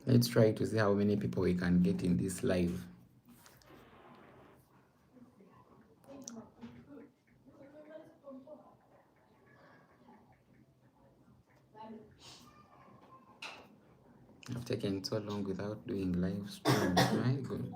Let's try to see how many people we can get in this live. I've taken so long without doing live streams. My God.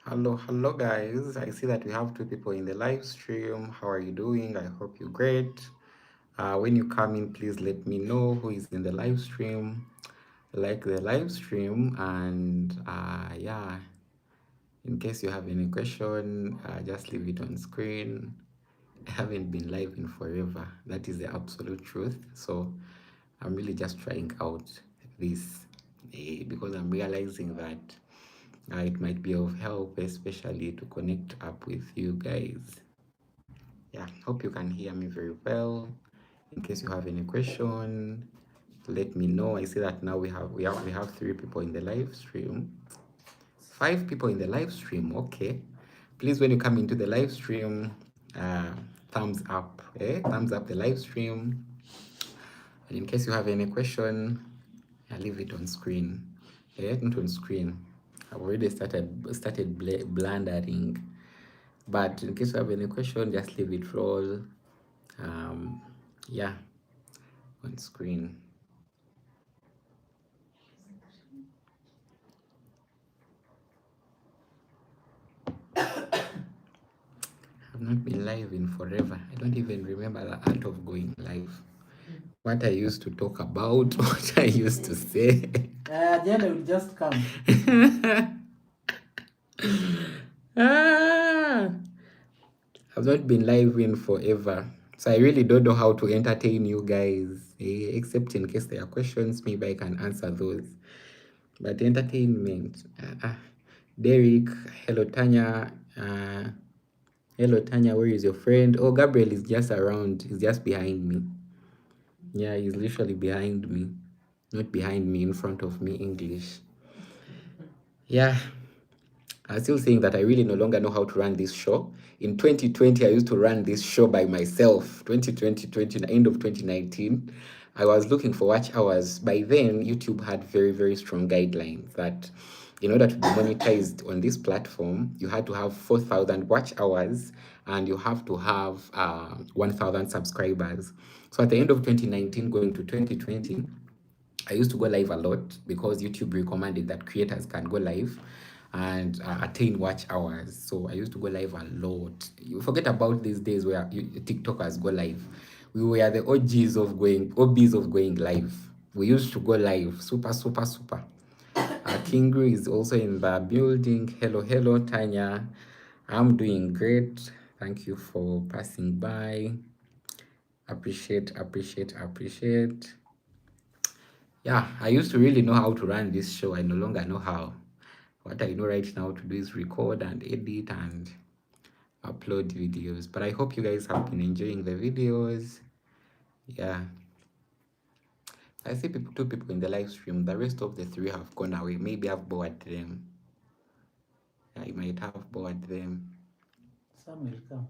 Hello guys. I see that we have two people in the live stream. How are you doing? I hope you're great. When you come in, please let me know who is in the live stream. Like the live stream, and yeah, in case you have any question, just leave it on screen. I haven't been live in forever. That is the absolute truth. So I'm really just trying out this because I'm realizing that it might be of help, especially to connect up with you guys. Yeah, hope you can hear me very well. In case you have any question, let me know. I see that now we have 3 people in the live stream. 5 people in the live stream. Okay. Please, when you come into the live stream, uh, thumbs up. Thumbs up the live stream. And in case you have any question, I leave it on screen. Not on screen. I've already started blundering. But in case you have any question, just leave it roll. Yeah, on screen. I've not been live in forever. I don't even remember the art of going live. What I used to talk about, what I used to say. Then I will just come. Ah, I've not been live in forever. So I really don't know how to entertain you guys. Except in case there are questions, maybe I can answer those. But entertainment. Derek, hello Tanya. Hello Tanya, where is your friend? Oh, Gabriel is just around. He's just behind me. Yeah, he's literally behind me. Not behind me, in front of me, English. Yeah, I'm still saying that I really no longer know how to run this show. In 2020, I used to run this show by myself. 2020, end of 2019, I was looking for watch hours. By then, YouTube had very, very strong guidelines that in order to be monetized on this platform, you had to have 4,000 watch hours and you have to have 1,000 subscribers. So at the end of 2019, going to 2020, I used to go live a lot because YouTube recommended that creators can go live and attain watch hours. So I used to go live a lot. You forget about these days where TikTokers go live. We were the OBs of going live. We used to go live. Super, super, super. Kingu is also in the building. Hello, hello, Tanya. I'm doing great. Thank you for passing by. Appreciate, appreciate, appreciate. Yeah, I used to really know how to run this show. I no longer know how. What I know right now to do is record and edit and upload videos. But I hope you guys have been enjoying the videos. Yeah. I see 2 people in the live stream. The rest of the 3 have gone away. Maybe I've bored them. I might have bored them. Some will come.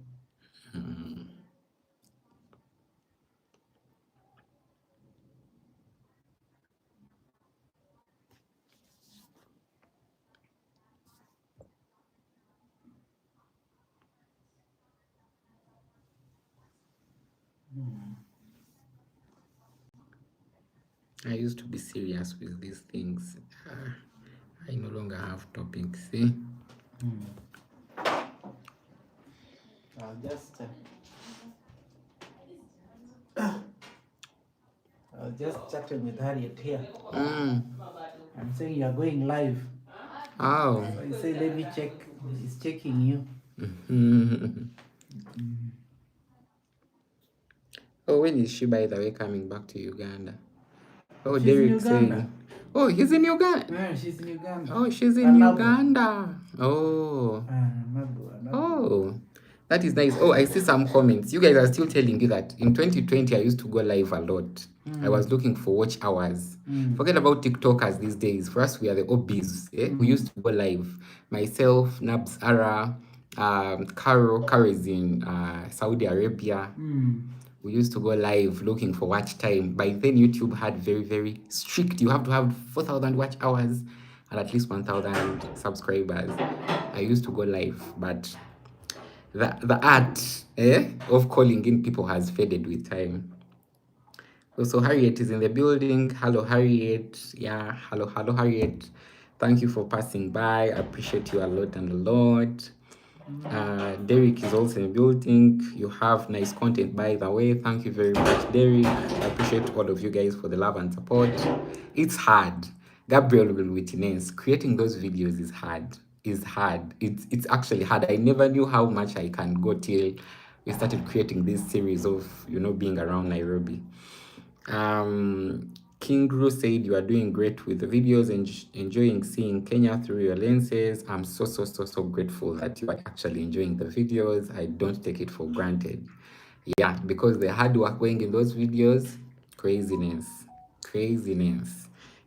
I used to be serious with these things. I no longer have topics. Eh? I'll just chatting with Harriet here. I'm saying you're going live. Oh. So I say, let me check. He's checking you. Oh, when is she, by the way, coming back to Uganda? Oh, She's in Derek Uganda. saying, oh, he's in Uganda. Yeah, she's in Uganda. Oh, she's in Uganda. Oh. Oh, that is nice. Oh, I see some comments. You guys are still telling you that in 2020 I used to go live a lot. I was looking for watch hours. Forget about TikTokers these days. For us, we are the OBs. We used to go live. Myself, Nabs Ara, Caro is in Saudi Arabia. We used to go live looking for watch time. By then, YouTube had very, very strict. You have to have 4,000 watch hours and at least 1,000 subscribers. I used to go live, but the art of calling in people has faded with time. Also, Harriet is in the building. Hello, Harriet. Yeah, hello, Harriet. Thank you for passing by. I appreciate you a lot and a lot. Derek is also in the building. You have nice content, by the way. Thank you very much, Derek. I appreciate all of you guys for the love and support. It's hard. Gabriel will witness. Creating those videos is hard. It's actually hard. I never knew how much I can go till we started creating this series of being around Nairobi. King Gru said you are doing great with the videos and enjoying seeing Kenya through your lenses. I'm so grateful that you are actually enjoying the videos. I don't take it for granted. Yeah, because the hard work going in those videos, craziness.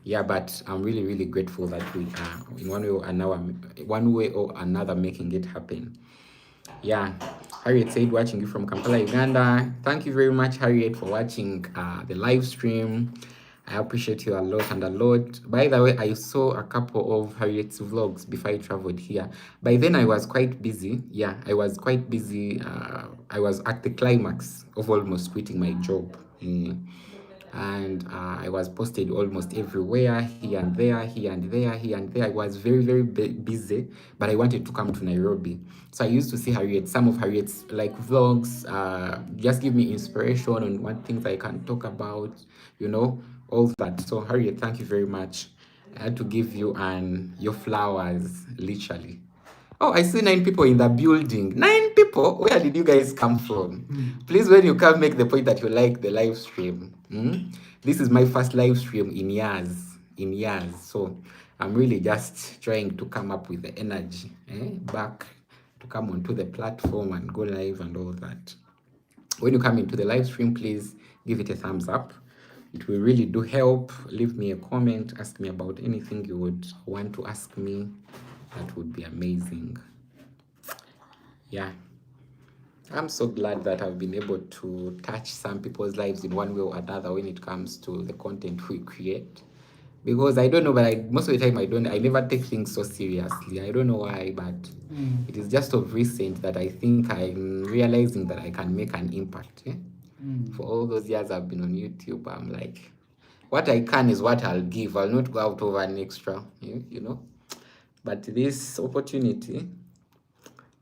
Yeah, but I'm really grateful that we are in one way or another making it happen. Yeah, Harriet said watching you from Kampala, Uganda. Thank you very much, Harriet, for watching the live stream. I appreciate you a lot and a lot. By the way, I saw a couple of Harriet's vlogs before I traveled here. By then, I was quite busy. Yeah, I was quite busy. I was at the climax of almost quitting my job. And I was posted almost everywhere, here and there, here and there, here and there. I was very busy, but I wanted to come to Nairobi. So I used to see Harriet, some of Harriet's like vlogs, just give me inspiration on what things I can talk about, all that. So Harriet, thank you very much. I had to give you your flowers, literally. Oh, I see 9 people in the building. 9 people? Where did you guys come from? Please, when you come, make the point that you like the live stream. This is my first live stream in years. So I'm really just trying to come up with the energy back to come onto the platform and go live and all that. When you come into the live stream, please give it a thumbs up. It will really do help. Leave me a comment. Ask me about anything you would want to ask me. That would be amazing. Yeah. I'm so glad that I've been able to touch some people's lives in one way or another when it comes to the content we create. Because I don't know, but most of the time I never take things so seriously. I don't know why, but it is just of recent that I think I'm realizing that I can make an impact. For all those years I've been on YouTube, I'm like, what I can is what I'll give. I'll not go out over an extra, But this opportunity,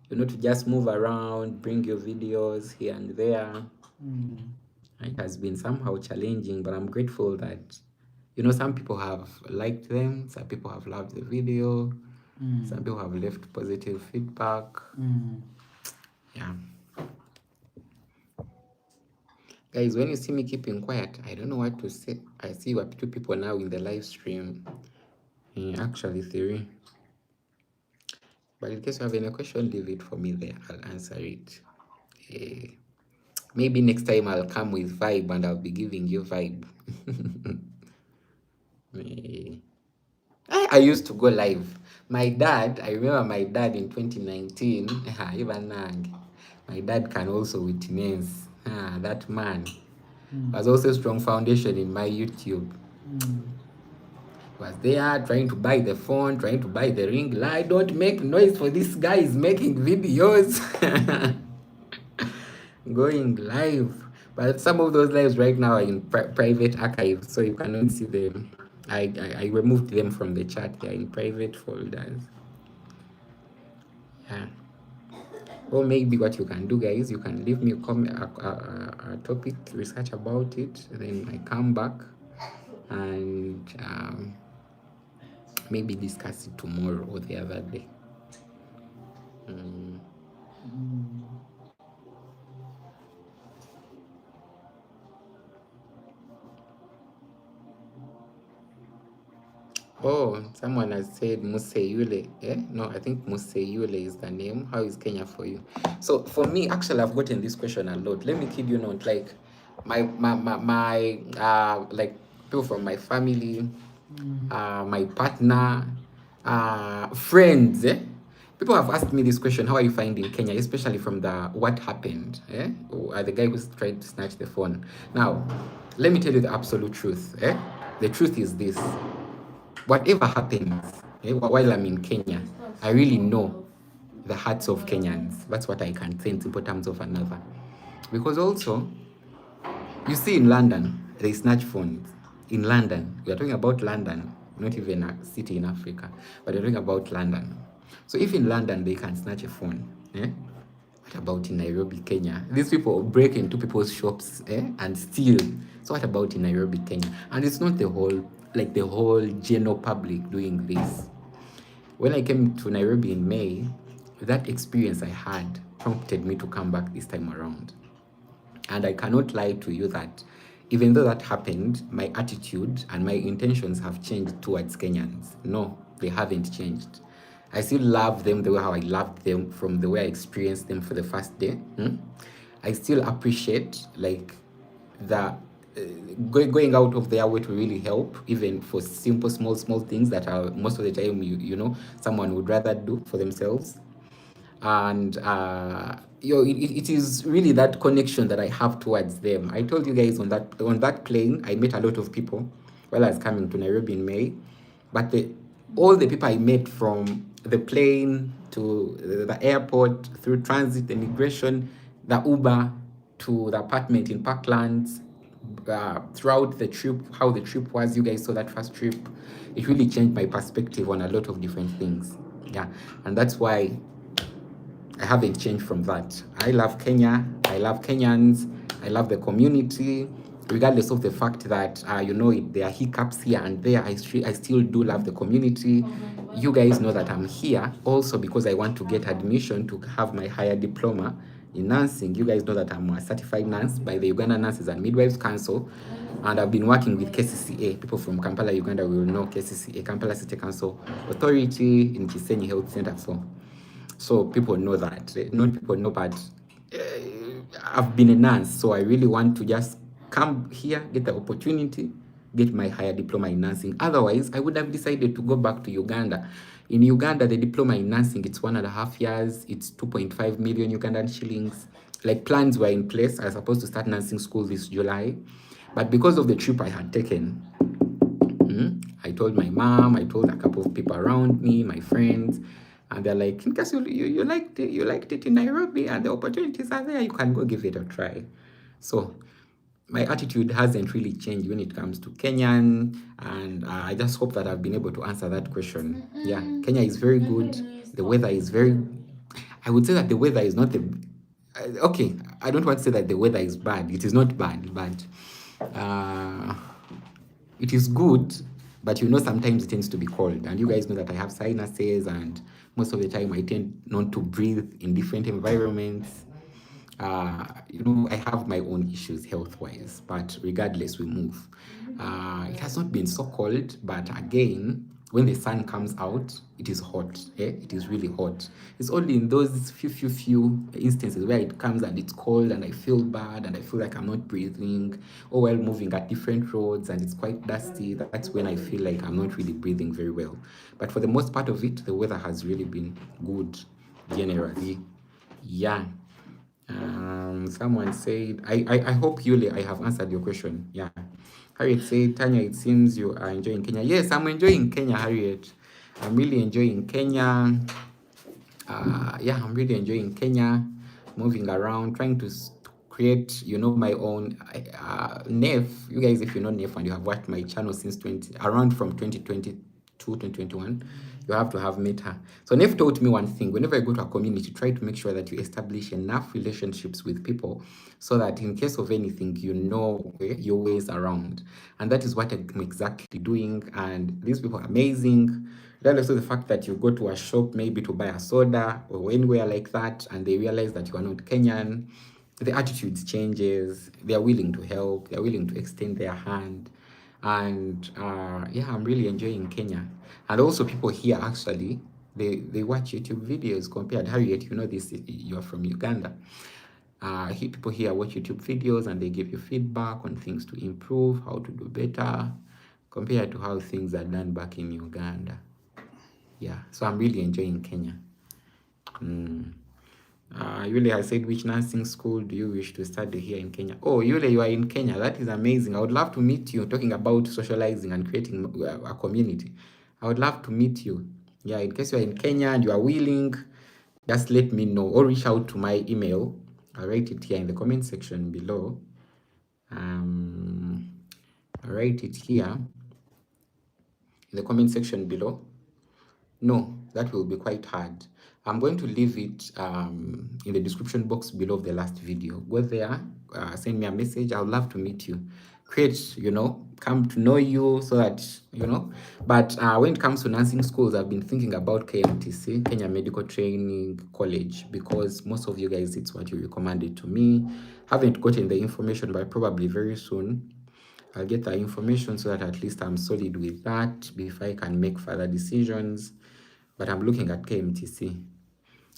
to just move around, bring your videos here and there, it has been somehow challenging, but I'm grateful that, some people have liked them, some people have loved the video, some people have left positive feedback. Yeah. Guys, when you see me keeping quiet, I don't know what to say. I see what 2 people now in the live stream. Actually 3. But in case you have any question, leave it for me there. I'll answer it. Maybe next time I'll come with vibe and I'll be giving you vibe. I used to go live. I remember my dad in 2019, even my dad can also witness. That man was also a strong foundation in my YouTube. Was there trying to buy the phone, trying to buy the ring light. Don't make noise for this guy is making videos. Going live. But some of those lives right now are in private archives, so you cannot see them. I removed them from the chat. They're in private folders. Yeah. Or maybe what you can do, guys, you can leave me a topic, research about it, then I come back and maybe discuss it tomorrow or the other day. Oh, someone has said Museyule. Eh? No, I think Museyule is the name. How is Kenya for you? So for me, actually, I've gotten this question a lot. Let me kid you not, like my like people from my family, my partner, friends. People have asked me this question: how are you finding Kenya, especially from the what happened? The guy who tried to snatch the phone. Now, let me tell you the absolute truth. The truth is this: whatever happens, while I'm in Kenya, I really know the hearts of Kenyans. That's what I can say in simple terms of another. Because also, you see in London, they snatch phones. In London, we are talking about London, not even a city in Africa, but we're talking about London. So if in London they can snatch a phone, what about in Nairobi, Kenya? These people break into people's shops and steal. So what about in Nairobi, Kenya? And it's not the whole general public doing this. When I came to Nairobi in May, that experience I had prompted me to come back this time around. And I cannot lie to you that even though that happened, my attitude and my intentions have changed towards Kenyans. No, they haven't changed. I still love them the way how I loved them from the way I experienced them for the first day. I still appreciate like the going out of their way to really help, even for simple, small things that are most of the time you know someone would rather do for themselves. And it is really that connection that I have towards them. I told you guys on that plane, I met a lot of people while I was coming to Nairobi in May, but all the people I met from the plane to the airport, through transit, immigration, the Uber to the apartment in Parklands, throughout the trip, how the trip was, you guys saw that first trip, it really changed my perspective on a lot of different things. Yeah, and that's why I haven't changed from that. I love Kenya. I love Kenyans. I love the community, regardless of the fact that there are hiccups here and there. I still do love the community. You guys know that I'm here also because I want to get admission to have my higher diploma in nursing. You guys know that I'm a certified nurse by the Uganda Nurses and Midwives Council, and I've been working with KCCA. People from Kampala, Uganda will know KCCA, Kampala City Council Authority in Kisenyi Health Center. So people know that. Not people know, but I've been a nurse, so I really want to just come here, get the opportunity, get my higher diploma in nursing. Otherwise, I would have decided to go back to Uganda. In Uganda, the diploma in nursing, it's 1.5 years, it's 2.5 million Ugandan shillings. Like plans were in place. I was supposed to start nursing school this July. But because of the trip I had taken, I told my mom, I told a couple of people around me, my friends, and they're like, in case you liked it in Nairobi and the opportunities are there, you can go give it a try. So my attitude hasn't really changed when it comes to Kenyan, and I just hope that I've been able to answer that question. Yeah, Kenya is very good. The weather is very, I would say that the weather is not okay, I don't want to say that the weather is bad. It is not bad, but it is good, but sometimes it tends to be cold. And you guys know that I have sinuses, and most of the time I tend not to breathe in different environments. I have my own issues health-wise, but regardless, we move. It has not been so cold, but again, when the sun comes out, it is hot. It is really hot. It's only in those few instances where it comes and it's cold and I feel bad and I feel like I'm not breathing, or while moving at different roads and it's quite dusty. That's when I feel like I'm not really breathing very well. But for the most part of it, the weather has really been good generally. Yeah. Someone said, I hope, Yule, I have answered your question. Yeah. Harriet said, Tanya, it seems you are enjoying Kenya. Yes, I'm enjoying Kenya, Harriet. I'm really enjoying Kenya. I'm really enjoying Kenya. Moving around, trying to create, my own NEF. You guys, if you know NEF and you have watched my channel since around from 2022, 2021, you have to have met her. So NEF taught me one thing: whenever I go to a community, try to make sure that you establish enough relationships with people so that in case of anything, your ways around. And that is what I'm exactly doing. And these people are amazing. Then also the fact that you go to a shop maybe to buy a soda or anywhere like that, and they realize that you are not Kenyan, the attitudes changes. They are willing to help. They are willing to extend their hand. And yeah, I'm really enjoying Kenya. And also people here actually, they watch YouTube videos compared. Harriet, you know this, you're from Uganda. People here watch YouTube videos and they give you feedback on things to improve, how to do better, compared to how things are done back in Uganda. Yeah, so I'm really enjoying Kenya. Yule has said, which nursing school do you wish to study here in Kenya? Oh, Yule, you are in Kenya. That is amazing. I would love to meet you, talking about socializing and creating a community. I would love to meet you. Yeah, in case you are in Kenya and you are willing, just let me know or reach out to my email. I'll write it here in the comment section below. I'll write it here in the comment section below. No, that will be quite hard. I'm going to leave it in the description box below the last video. Go there, send me a message. I would love to meet you. Create, come to know you so that, But when it comes to nursing schools, I've been thinking about KMTC, Kenya Medical Training College, because most of you guys, it's what you recommended to me. Haven't gotten the information, but probably very soon I'll get the information so that at least I'm solid with that before I can make further decisions. But I'm looking at KMTC,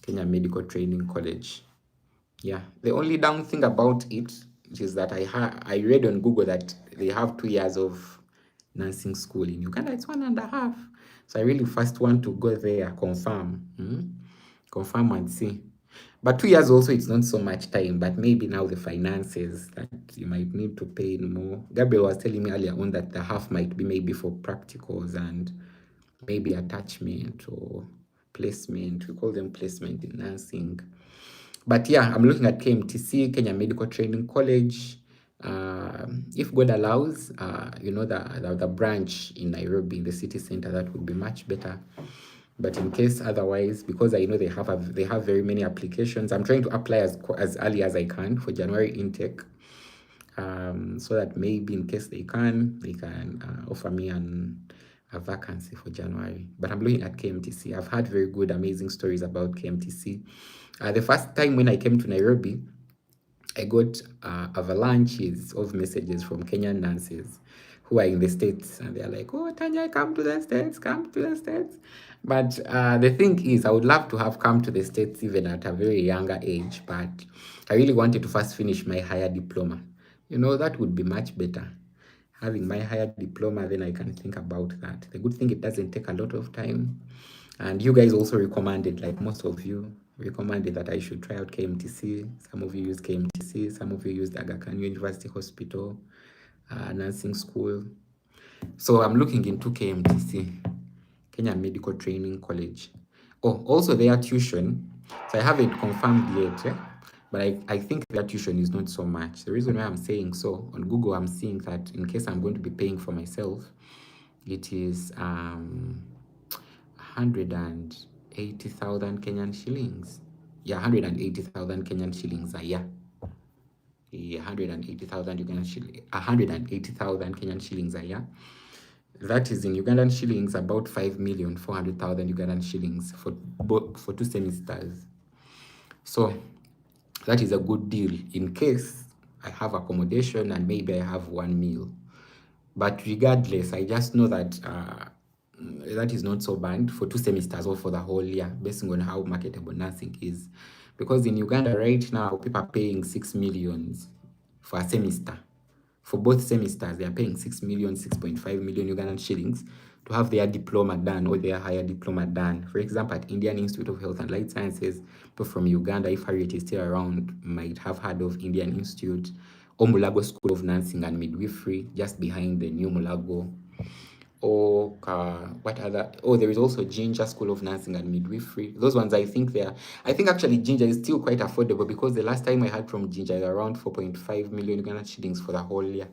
Kenya Medical Training College. Yeah, the only down thing about it is that I read on Google that they have 2 years of nursing school. In Uganda, it's 1.5. So I really first want to go there, confirm and see. But 2 years also, it's not so much time, but maybe now the finances that you might need to pay more. Gabriel was telling me earlier on that the half might be maybe for practicals and maybe attachment or placement. We call them placement in nursing. But yeah, I'm looking at KMTC, Kenya Medical Training College. If God allows, the branch in Nairobi, in the city center, that would be much better. But in case otherwise, because I know they have very many applications, I'm trying to apply as early as I can for January intake, so that maybe in case they can offer me a vacancy for January. But I'm looking at KMTC. I've had very good, amazing stories about KMTC. The first time when I came to Nairobi, I got avalanches of messages from Kenyan nurses who are in the States, and they're like, oh, Tanya, come to the States. But the thing is, I would love to have come to the States even at a very younger age, but I really wanted to first finish my higher diploma. That would be much better. Having my higher diploma, then I can think about that. The good thing, it doesn't take a lot of time. And you guys also recommended, like most of you recommended, that I should try out KMTC. Some of you used KMTC, some of you used Aga Khan University Hospital, nursing school. So I'm looking into KMTC, Kenya Medical Training College. Oh, also their tuition. So I haven't confirmed yet, but I think their tuition is not so much. The reason why I'm saying so, on Google, I'm seeing that in case I'm going to be paying for myself, it is 180,000 Kenyan shillings. Yeah, 180,000 Kenyan shillings a year. 180,000 Kenyan shillings a year. That is in Ugandan shillings about 5,400,000 Ugandan shillings for 2 semesters. So that is a good deal in case I have accommodation and maybe I have one meal. But regardless, I just know that that is not so bad for 2 semesters or for the whole year, based on how marketable nursing is. Because in Uganda right now, people are paying 6 million for a semester. For both semesters, they are paying 6 million, 6.5 million Ugandan shillings to have their diploma done or their higher diploma done. For example, at Indian Institute of Health and Life Sciences, people from Uganda, if Harriet is still around, might have heard of Indian Institute, or Mulago School of Nursing and Midwifery, just behind the new Mulago Or what other? Oh, there is also Ginger School of Nursing and Midwifery. Those ones, I think I think actually Ginger is still quite affordable, because the last time I heard from Ginger is around 4.5 million Uganda shillings for the whole year.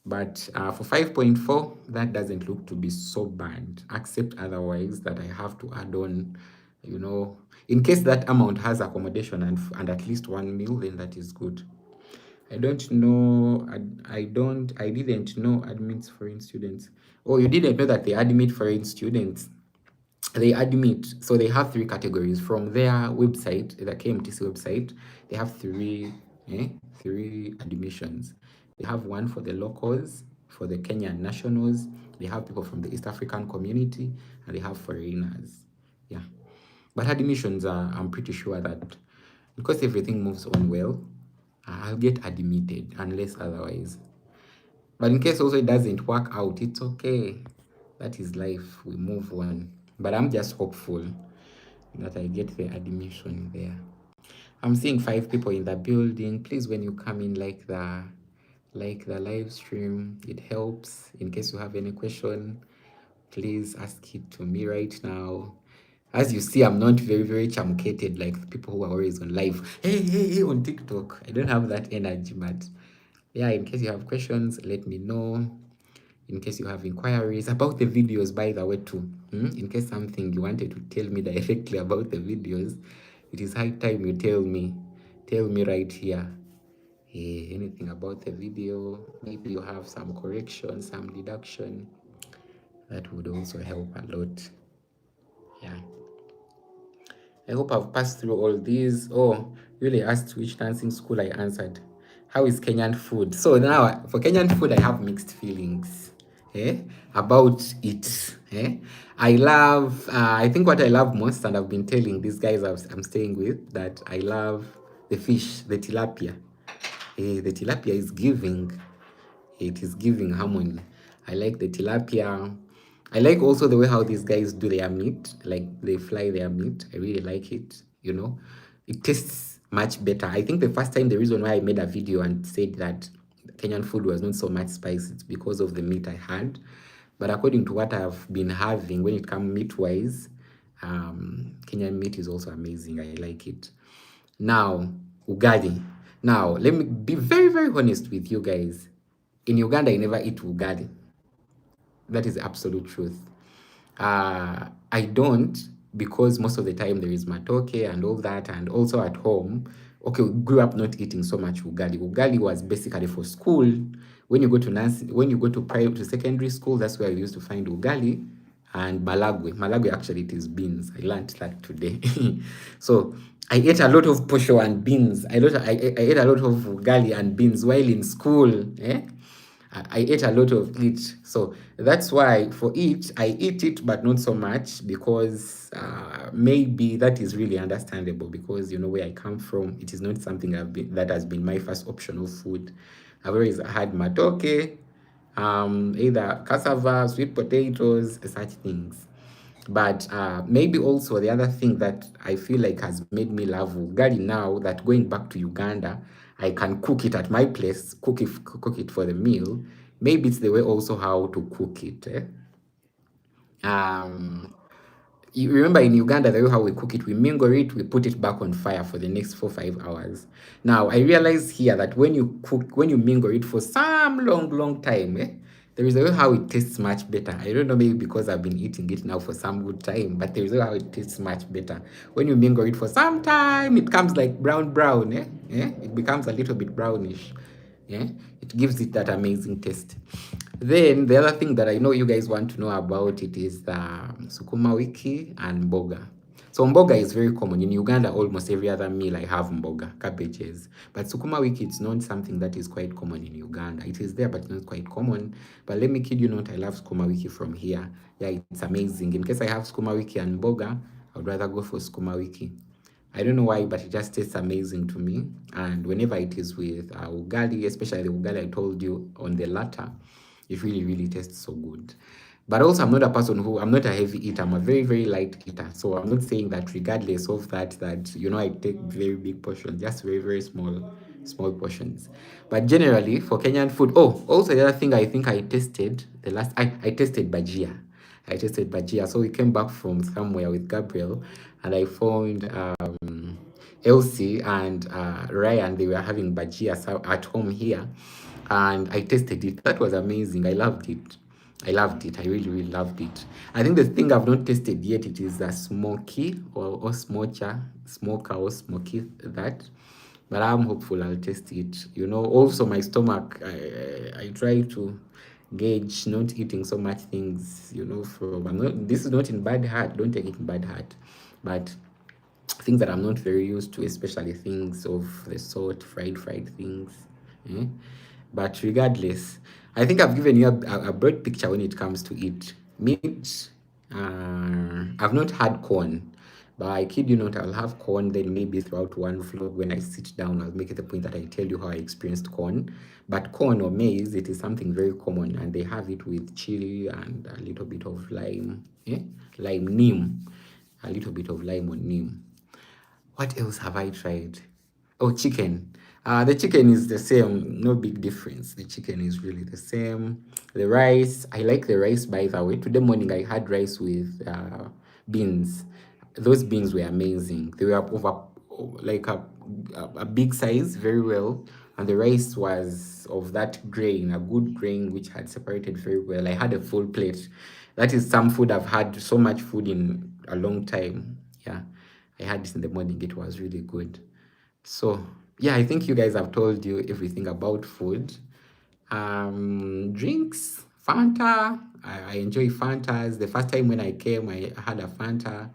But for 5.4, that doesn't look to be so bad, except otherwise that I have to add on, in case that amount has accommodation and at least one meal, then that is good. I don't know. I didn't know admits foreign students. Oh, you didn't know that they admit foreign students? They admit, so they have three categories from their website, the KMTC website. They have three admissions. They have one for the locals, for the Kenyan nationals. They have people from the East African community, and they have foreigners. Yeah, but admissions are, I'm pretty sure that because everything moves on well, I'll get admitted unless otherwise. But in case also it doesn't work out, it's okay. That is life. We move on. But I'm just hopeful that I get the admission there. I'm seeing 5 people in the building. Please, when you come in, like the live stream. It helps. In case you have any question, please ask it to me right now. As you see, I'm not very, very chamcated like people who are always on live. Hey, on TikTok. I don't have that energy, but yeah, in case you have questions, let me know. In case you have inquiries about the videos, by the way, too. In case something you wanted to tell me directly about the videos, it is high time you tell me. Tell me right here. Anything about the video, maybe you have some correction, some deduction. That would also help a lot. Yeah. I hope I've passed through all these. Oh, you really asked which dancing school I answered. How is Kenyan food? So now, for Kenyan food, I have mixed feelings about it. I love, I think what I love most, and I've been telling these guys I'm staying with, that I love the fish, the tilapia. The tilapia is giving. It is giving harmony. I like the tilapia. I like also the way how these guys do their meat, like they fly their meat. I really like it, It tastes much better. I think the first time, the reason why I made a video and said that Kenyan food was not so much spicy, it's because of the meat I had. But according to what I've been having, when it comes meat-wise, Kenyan meat is also amazing. I like it. Now, ugali. Now, let me be very, very honest with you guys. In Uganda, I never eat ugali. That is the absolute truth. I don't, because most of the time there is matoke and all that, and also at home. Okay, we grew up not eating so much ugali. Ugali was basically for school. When you go to private to secondary school, that's where we used to find ugali and malagwe. Malagwe, actually, it is beans. I learned that today. So I ate a lot of posho and beans. I ate a lot of ugali and beans while in school. I ate a lot of it. So that's why for it, I eat it, but not so much, because maybe that is really understandable, because where I come from, it is not something that has been my first option of food. I've always had matoke, either cassava, sweet potatoes, such things. But maybe also the other thing that I feel like has made me love ugali now, that going back to Uganda, I can cook it at my place, cook it for the meal. Maybe it's the way also how to cook it. You remember in Uganda, the way how we cook it, we mingle it, we put it back on fire for the next 4-5 hours. Now, I realize here that when you mingle it for some long time, there is a way how it tastes much better. I don't know, maybe because I've been eating it now for some good time, but there is a way how it tastes much better. When you mingle it for some time, it comes like brown, It becomes a little bit brownish. Yeah, it gives it that amazing taste. Then the other thing that I know you guys want to know about it is sukuma wiki and mboga. So mboga is very common in Uganda. Almost every other meal I have mboga, cabbages. But sukuma wiki, it's not something that is quite common in Uganda. It is there, but not quite common. But let me kid you not, I love sukuma wiki from here. Yeah, it's amazing. In case I have sukuma wiki and mboga, I would rather go for sukuma wiki. I don't know why, but it just tastes amazing to me. And whenever it is with ugali, especially the ugali I told you on the latter, it really, really tastes so good. But also, I'm not a heavy eater. I'm a very, very light eater. So I'm not saying that regardless of that, I take very big portions, just very, very small. small portions. But generally for Kenyan food, oh, also the other thing I think I tasted the last, I tasted bajia. I tasted bajia. So we came back from somewhere with Gabriel, and I found Elsie and Ryan. They were having bajia at home here, and I tasted it. That was amazing. I loved it. I loved it. I really, really loved it. I think the thing I've not tasted yet, it is a smoky or smoker or smoky that. But I'm hopeful I'll taste it. You know, also my stomach, I try to gauge not eating so much things, you know, from, I'm not, this is not in bad heart, don't take it in bad heart. But things that I'm not very used to, especially things of the sort, fried things. Eh? But regardless, I think I've given you a broad picture when it comes to it. Meat, I've not had corn, but I kid you not, I'll have corn. Then maybe throughout one vlog, when I sit down, I'll make it a point that I tell you how I experienced corn. But corn or maize, it is something very common, and they have it with chili and a little bit of lime, lime neem, a little bit of lime or neem. What else have I tried? Oh, chicken. The chicken is the same, no big difference. The chicken is really the same. The rice, I like the rice, by the way. Today morning I had rice with beans. Those beans were amazing. They were over like a big size, very well. And the rice was of that grain, a good grain, which had separated very well. I had a full plate. That is some food I've had so much food in a long time. Yeah. I had this in the morning. It was really good. So yeah, I think you guys have told you everything about food. Drinks, Fanta. I enjoy Fantas. The first time when I came, I had a Fanta.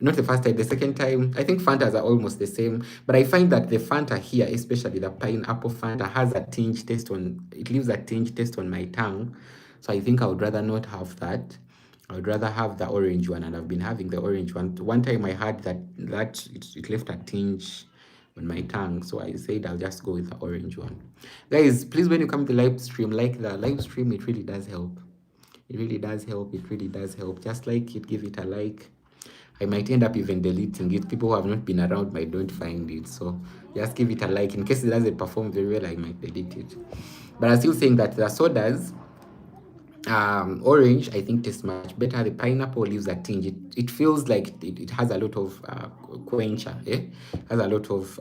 Not the first time, the second time. I think Fantas are almost the same. But I find that the Fanta here, especially the pineapple Fanta, has a tinge taste on, it leaves a tinge taste on my tongue. So I think I would rather not have that. I would rather have the orange one, and I've been having the orange one. One time I had that it left a tinge on my tongue, so I said I'll just go with the orange one. Guys, please, when you come to live stream, like the live stream, it really does help. It really does help. It really does help. Just like it, give it a like. I might end up even deleting it. People who have not been around might don't find it. So just give it a like. In case it doesn't perform very well, I might delete it. But I'm still saying that the sodas, orange, I think tastes much better. The pineapple leaves a tinge. It feels like it has a lot of quencher. Has a lot of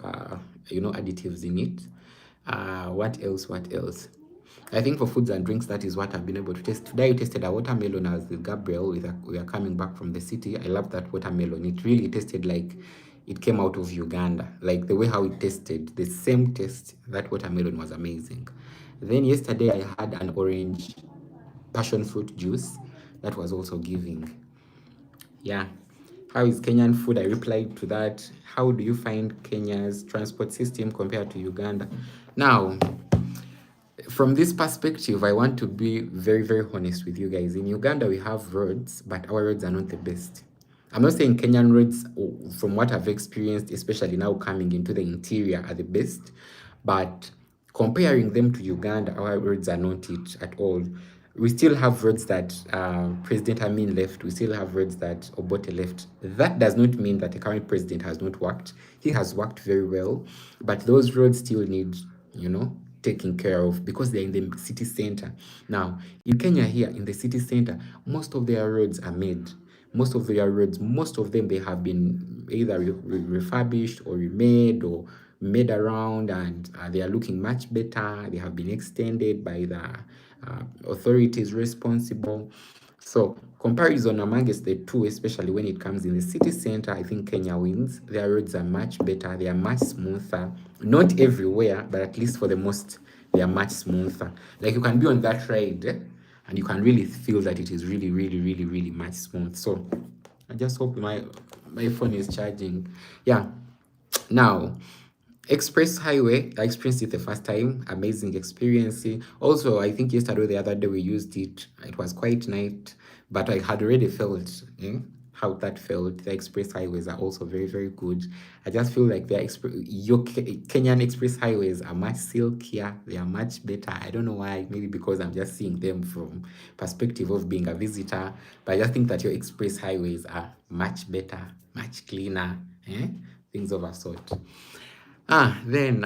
additives in it. What else? I think for foods and drinks, that is what I've been able to taste. Today I tasted a watermelon as with Gabriel. We are coming back from the city. I love that watermelon. It really tasted like it came out of Uganda. Like the way how it tasted, the same taste. That watermelon was amazing. Then yesterday I had an orange passion fruit juice. That was also giving. Yeah. How is Kenyan food? I replied to that. How do you find Kenya's transport system compared to Uganda? Now, from this perspective, I want to be very, very honest with you guys. In Uganda, we have roads, but our roads are not the best. I'm not saying Kenyan roads, from what I've experienced, especially now coming into the interior, are the best, but comparing them to Uganda, our roads are not it at all. We still have roads that President Amin left. We still have roads that Obote left. That does not mean that the current president has not worked. He has worked very well, but those roads still need, taken care of because they're in the city center. Now, in Kenya here, in the city center, most of their roads are made. Most of them, they have been either refurbished or remade or made around, and they are looking much better. They have been extended by the authorities responsible. So comparison amongst the two, especially when it comes in the city center, I think Kenya wins. Their roads are much better. They are much smoother. Not everywhere, but at least for the most, they are much smoother. Like you can be on that ride, and you can really feel that it is really, really, really, really much smooth. So I just hope my phone is charging. Yeah. Now, Express Highway, I experienced it the first time. Amazing experience. Also, I think yesterday or the other day we used it. It was quite nice, but I had already felt how that felt. The express highways are also very, very good. I just feel like your Kenyan express highways are much silkier. They are much better. I don't know why. Maybe because I'm just seeing them from perspective of being a visitor. But I just think that your express highways are much better, much cleaner. Things of a sort. Then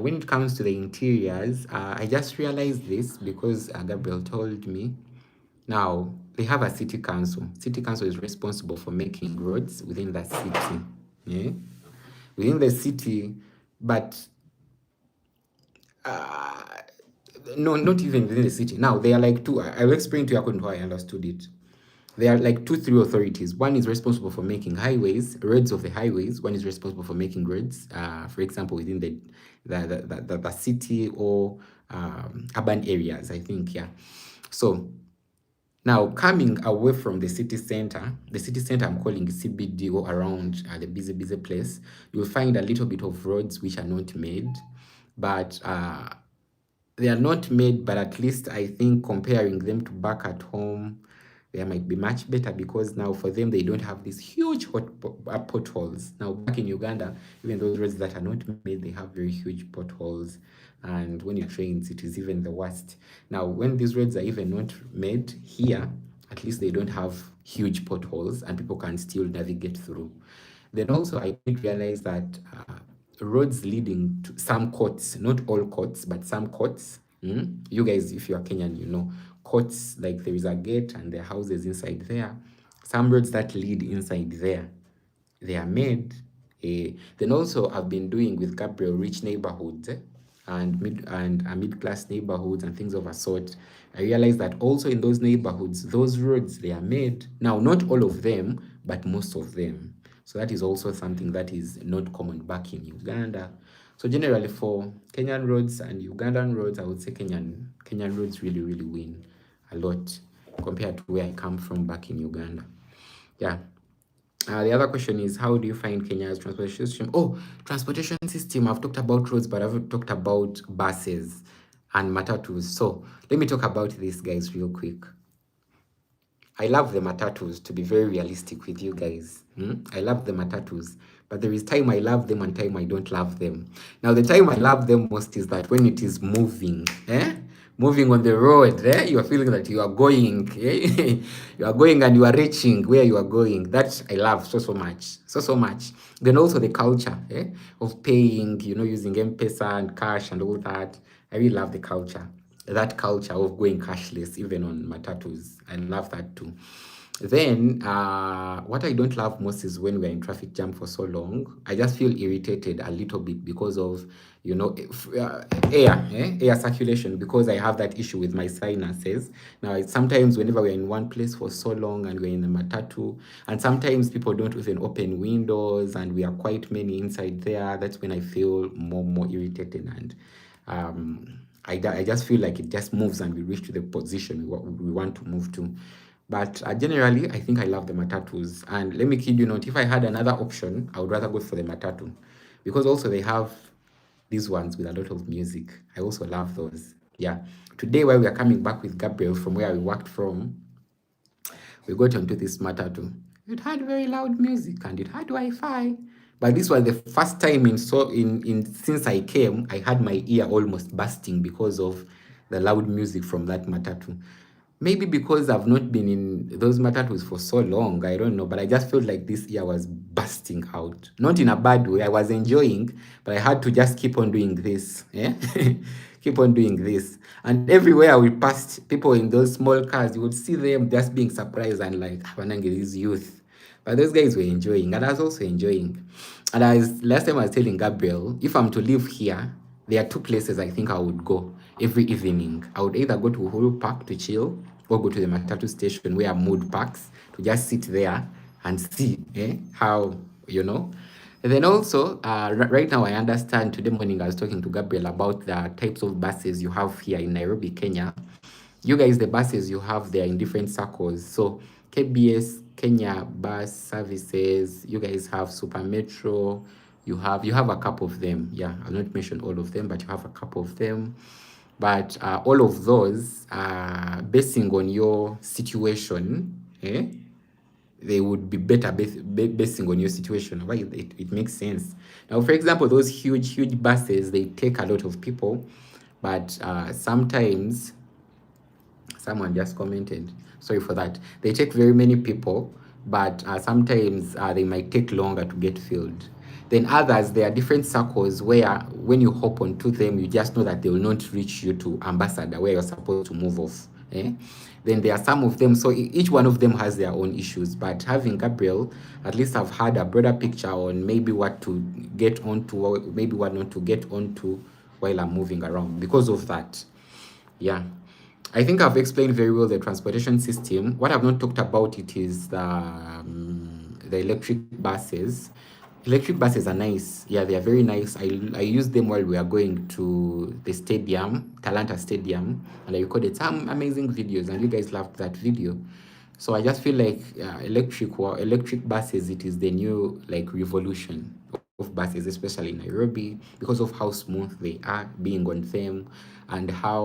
when it comes to the interiors, I just realized this because Gabriel told me. Now, they have a city council. City council is responsible for making roads within the city. Yeah? Within the city, but no, not even within the city. Now, they are like two. I'll explain to you according to how I understood it. There are like three authorities. One is responsible for making highways, roads of the highways. One is responsible for making roads, for example, within the city or urban areas, I think, yeah. So now coming away from the city center I'm calling CBD or around the busy place, you'll find a little bit of roads which are not made, but they are not made, but at least I think comparing them to back at home, they might be much better because now for them, they don't have these huge potholes. Now, back in Uganda, even those roads that are not made, they have very huge potholes. And when it rains, it is even the worst. Now, when these roads are even not made here, at least they don't have huge potholes and people can still navigate through. Then also, I did realize that roads leading to some courts, not all courts, but some courts. You guys, if you are Kenyan, you know, courts, like there is a gate and there are houses inside there. Some roads that lead inside there, they are made. Then also, I've been doing with Gabriel rich neighborhoods and mid-class neighborhoods and things of a sort. I realized that also in those neighborhoods, those roads, they are made. Now, not all of them, but most of them. So that is also something that is not common back in Uganda. So generally for Kenyan roads and Ugandan roads, I would say Kenyan roads really, really win a lot compared to where I come from back in Uganda. Yeah. The other question is, how do you find Kenya's transportation system? Oh, transportation system. I've talked about roads, but I've talked about buses and matatus. So let me talk about this, guys, real quick. I love the matatus, to be very realistic with you guys. I love the matatus, but there is time I love them and time I don't love them. Now, the time I love them most is that when it is moving, moving on the road, you are feeling that you are going, you are going and you are reaching where you are going. That I love so much, so much. Then also the culture of paying, using M-Pesa and cash and all that. I really love the culture. That culture of going cashless, even on matatus. I love that too. Then, what I don't love most is when we're in traffic jam for so long. I just feel irritated a little bit because of, air circulation, because I have that issue with my sinuses. Now, sometimes whenever we're in one place for so long and we're in the matatu, and sometimes people don't even open windows and we are quite many inside there, that's when I feel more irritated and I just feel like it just moves and we reach to the position we want to move to. But generally, I think I love the matatus. And let me kid you not, if I had another option, I would rather go for the matatu. Because also they have these ones with a lot of music. I also love those. Yeah. Today, while we are coming back with Gabriel from where we worked from, we got onto this matatu. It had very loud music and it had Wi-Fi. But this was the first time since I came, I had my ear almost bursting because of the loud music from that matatu. Maybe because I've not been in those matatus for so long, I don't know, but I just felt like this ear was bursting out. Not in a bad way, I was enjoying, but I had to just keep on doing this. Keep on doing this. And everywhere we passed people in those small cars, you would see them just being surprised and like, Wanange, these youth. But those guys were enjoying, and I was also enjoying. And last time I was telling Gabriel, if I'm to live here, there are two places I think I would go every evening. I would either go to Uhuru Park to chill or go to the Matatu station where Mood parks to just sit there and see how, And then also, right now I understand, today morning I was talking to Gabriel about the types of buses you have here in Nairobi, Kenya. You guys, the buses you have, they're in different circles. So KBS, Kenya Bus Services, you guys have Super Metro, you have a couple of them. Yeah, I'll not mention all of them, but you have a couple of them. But all of those, basing on your situation, they would be better basing on your situation. Right? It makes sense. Now, for example, those huge buses, they take a lot of people, but sometimes, someone just commented, sorry for that, they take very many people, but sometimes they might take longer to get filled. Then others, there are different circles where when you hop onto them, you just know that they will not reach you to Ambassador, where you're supposed to move off. Then there are some of them, so each one of them has their own issues. But having Gabriel, at least I've had a broader picture on maybe what to get onto, or maybe what not to get onto while I'm moving around because of that. Yeah. I think I've explained very well the transportation system. What I've not talked about it is the electric buses. Electric buses are nice. Yeah, they are very nice. I used them while we are going to the stadium, Talanta Stadium, and I recorded some amazing videos, and you guys loved that video. So I just feel like electric buses, it is the new like revolution of buses, especially in Nairobi, because of how smooth they are being on them and how